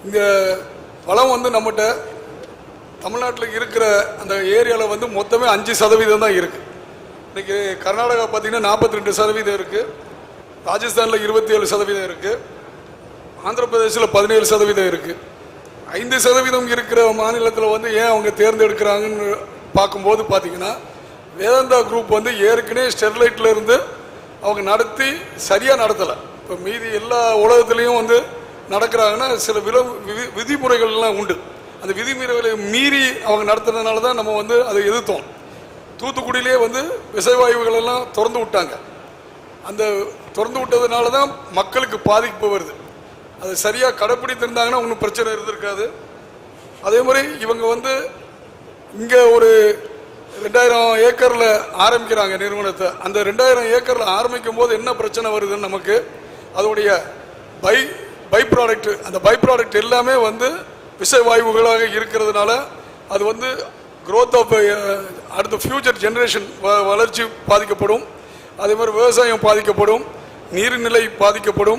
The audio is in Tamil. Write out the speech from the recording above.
இங்கே வளம் வந்து நம்மகிட்ட தமிழ்நாட்டில் இருக்கிற அந்த ஏரியாவில் வந்து மொத்தமே 5% தான் இருக்குது. இன்றைக்கி கர்நாடகா பார்த்திங்கன்னா 42% இருக்குது, ராஜஸ்தானில் 27% இருக்குது, ஆந்திர பிரதேசில் 17% இருக்குது. 5% இருக்கிற மாநிலத்தில் வந்து ஏன் அவங்க தேர்ந்தெடுக்கிறாங்கன்னு பார்க்கும்போது பார்த்திங்கன்னா வேதாந்தா குரூப் வந்து ஏற்கனவே ஸ்டெர்லைட்டில் இருந்து அவங்க நடத்தி சரியாக நடத்தலை. இப்போ மீதி எல்லா உலகத்துலேயும் வந்து நடக்கிறாங்கன்னா சில விதிமுறைகள்லாம் உண்டு. அந்த விதிமுறைகளை மீறி அவங்க நடத்துறதுனால தான் நம்ம வந்து அதை எதிர்த்தோம். தூத்துக்குடியிலே வந்து விசைவாயுகள் எல்லாம் திறந்து விட்டாங்க. அந்த திறந்து விட்டதுனால தான் மக்களுக்கு பாதிப்பு வருது. அதை சரியாக கடைப்பிடித்திருந்தாங்கன்னா ஒன்றும் பிரச்சனை இருந்திருக்காது. அதே மாதிரி இவங்க வந்து இங்கே ஒரு 2000 ஏக்கரில் ஆரம்பிக்கிறாங்க நிறுவனத்தை. அந்த 2000 ஏக்கரில் ஆரம்பிக்கும் போது என்ன பிரச்சனை வருதுன்னு நமக்கு அதோடைய பை ப்ராடக்ட், அந்த பை ப்ராடக்ட் எல்லாமே வந்து விஷவாயுகளாக இருக்கிறதுனால அது வந்து க்ரோத் ஆஃப் அடுத்த ஃபியூச்சர் ஜெனரேஷன் வளர்ச்சி பாதிக்கப்படும். அதே மாதிரி விவசாயம் பாதிக்கப்படும், நீர்நிலை பாதிக்கப்படும்.